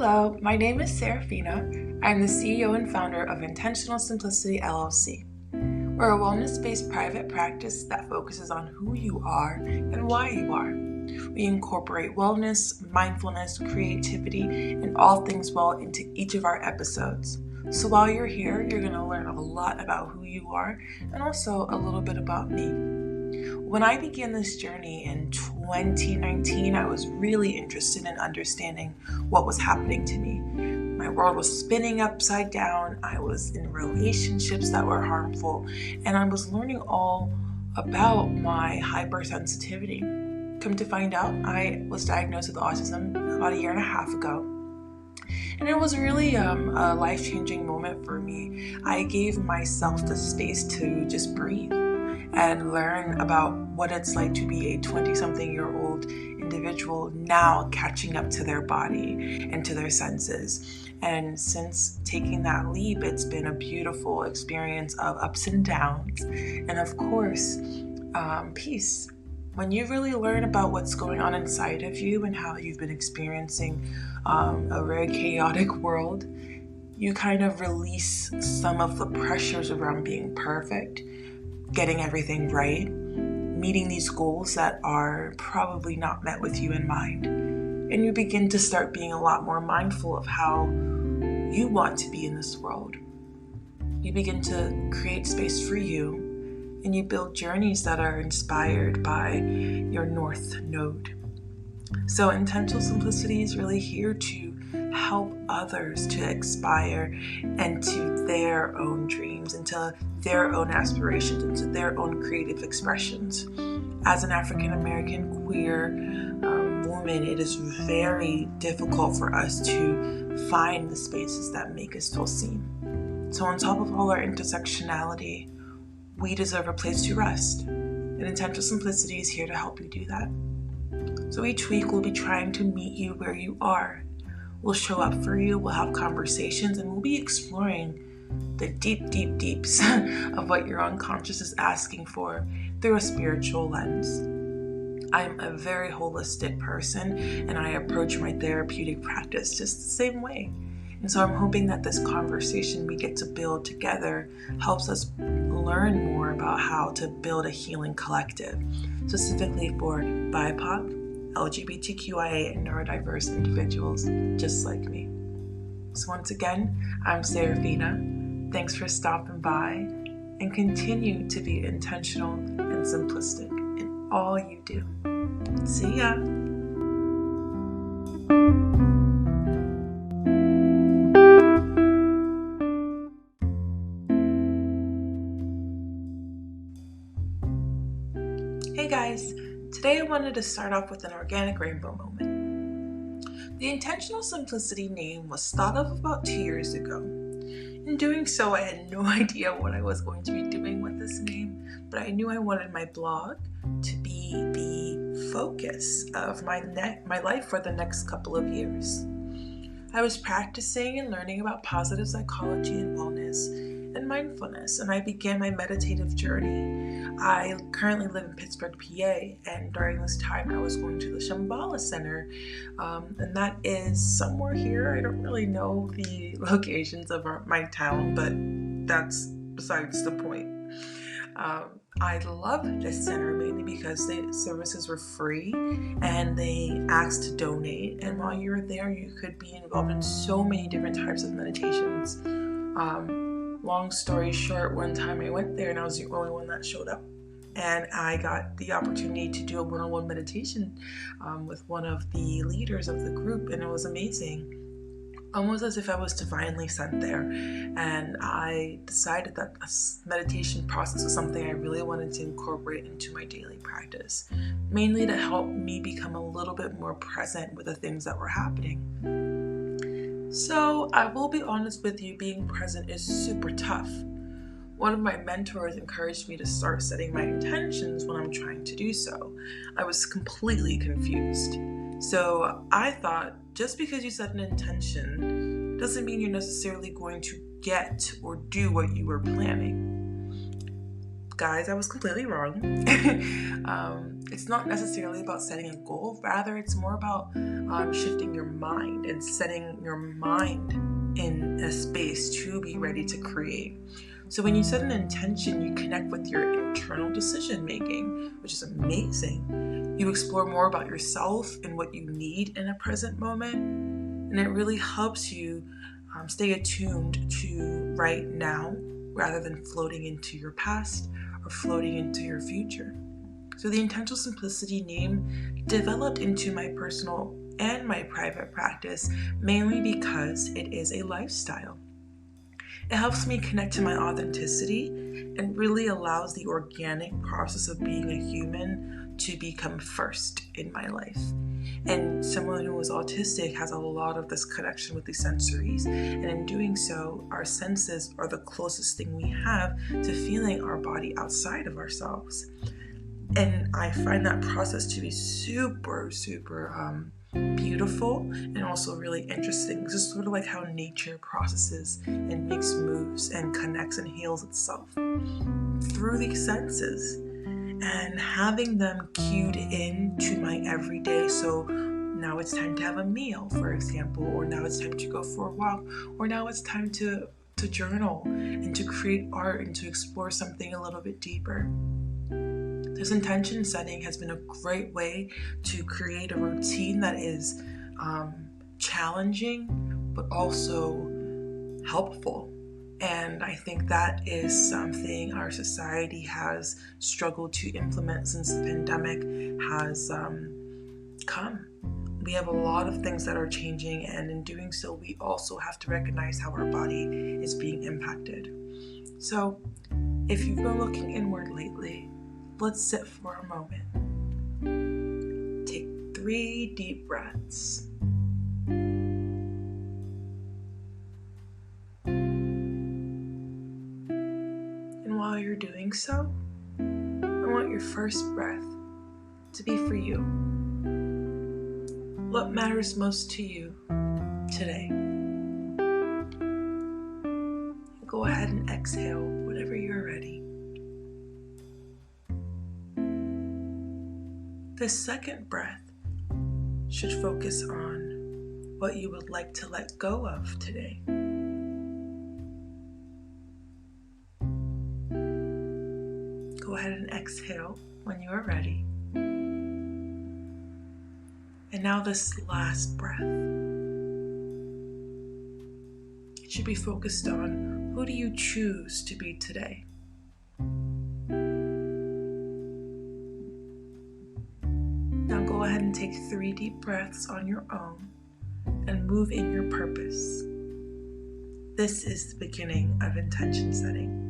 Hello, my name is Sarafina. I'm the CEO and founder of Intentional Simplicity LLC. We're a wellness-based private practice that focuses on who you are and why you are. We incorporate wellness, mindfulness, creativity, and all things well into each of our episodes. So while you're here, you're going to learn a lot about who you are and also a little bit about me. When I began this journey in 2019, I was really interested in understanding what was happening to me. My world was spinning upside down. I was in relationships that were harmful, and I was learning all about my hypersensitivity. Come to find out, I was diagnosed with autism about 1.5 years ago. And it was really a life-changing moment for me. I gave myself the space to just breathe and learn about what it's like to be a 20-something-year-old individual now catching up to their body and to their senses. And since taking that leap, it's been a beautiful experience of ups and downs, and of course, peace. When you really learn about what's going on inside of you and how you've been experiencing a very chaotic world, you kind of release some of the pressures around being perfect, getting everything right, meeting these goals that are probably not met with you in mind. And you begin to start being a lot more mindful of how you want to be in this world. You begin to create space for you, and you build journeys that are inspired by your North Node. So Intentional Simplicity is really here to help others to aspire into their own dreams, into their own aspirations, into their own creative expressions. As an African American queer woman, it is very difficult for us to find the spaces that make us feel seen. So on top of all our intersectionality, we deserve a place to rest. And Intentional Simplicity is here to help you do that. So each week we'll be trying to meet you where you are. We'll show up for you, we'll have conversations, and we'll be exploring the deeps of what your unconscious is asking for through a spiritual lens. I'm a very holistic person, and I approach my therapeutic practice just the same way. And so I'm hoping that this conversation we get to build together helps us learn more about how to build a healing collective, specifically for BIPOC, LGBTQIA, and neurodiverse individuals just like me. So once again, I'm Sarafina. Thanks for stopping by, and continue to be intentional and simplistic in all you do. See ya! Hey guys, today I wanted to start off with an organic rainbow moment. The Intentional Simplicity name was thought of about 2 years ago. In doing so, I had no idea what I was going to be doing with this name, but I knew I wanted my blog to be the focus of my life for the next couple of years. I was practicing and learning about positive psychology and wellness and mindfulness, and I began my meditative journey. I currently live in Pittsburgh, PA, and during this time I was going to the Shambhala Center, and that is somewhere here. I don't really know the locations of my town, but that's besides the point. I love this center mainly because the services were free and they asked to donate, and while you were there you could be involved in so many different types of meditations. Long story short, one time I went there and I was the only one that showed up, and I got the opportunity to do a one-on-one meditation with one of the leaders of the group, and it was amazing. Almost as if I was divinely sent there, and I decided that this meditation process was something I really wanted to incorporate into my daily practice, mainly to help me become a little bit more present with the things that were happening. So I will be honest with you, being present is super tough. One of my mentors encouraged me to start setting my intentions when I'm trying to do so. I was completely confused. So I thought, just because you set an intention doesn't mean you're necessarily going to get or do what you were planning. Guys, I was completely wrong. it's not necessarily about setting a goal. Rather, it's more about shifting your mind and setting your mind in a space to be ready to create. So when you set an intention, you connect with your internal decision making, which is amazing. You explore more about yourself and what you need in a present moment, and it really helps you stay attuned to right now rather than floating into your past or floating into your future. So the Intentional Simplicity name developed into my personal and my private practice mainly because it is a lifestyle. It helps me connect to my authenticity and really allows the organic process of being a human to become first in my life. And someone who is autistic has a lot of this connection with the sensories, and in doing so, our senses are the closest thing we have to feeling our body outside of ourselves. And I find that process to be super beautiful and also really interesting. This is sort of like how nature processes and makes moves and connects and heals itself through these senses, and having them cued into my everyday. So now it's time to have a meal, for example, or now it's time to go for a walk, or now it's time to journal and to create art and to explore something a little bit deeper. This intention setting has been a great way to create a routine that is challenging but also helpful. And I think that is something our society has struggled to implement since the pandemic has come. We have a lot of things that are changing, and in doing so, we also have to recognize how our body is being impacted. So if you've been looking inward lately, let's sit for a moment. Take 3 deep breaths. And while you're doing so, I want your first breath to be for you. What matters most to you today? Go ahead and exhale whenever you're ready. The second breath should focus on what you would like to let go of today. Go ahead and exhale when you are ready. And now this last breath. It should be focused on who do you choose to be today. Now go ahead and take 3 deep breaths on your own and move in your purpose. This is the beginning of intention setting.